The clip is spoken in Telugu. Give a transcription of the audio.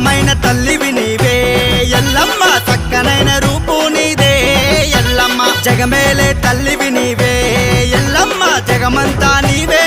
సత్యమైన తల్లివి నీవే ఎల్లమ్మ చక్కనైన రూపు నీదే ఎల్లమ్మ జగమేలే తల్లివి నీవే ఎల్లమ్మ జగమంతా నీవే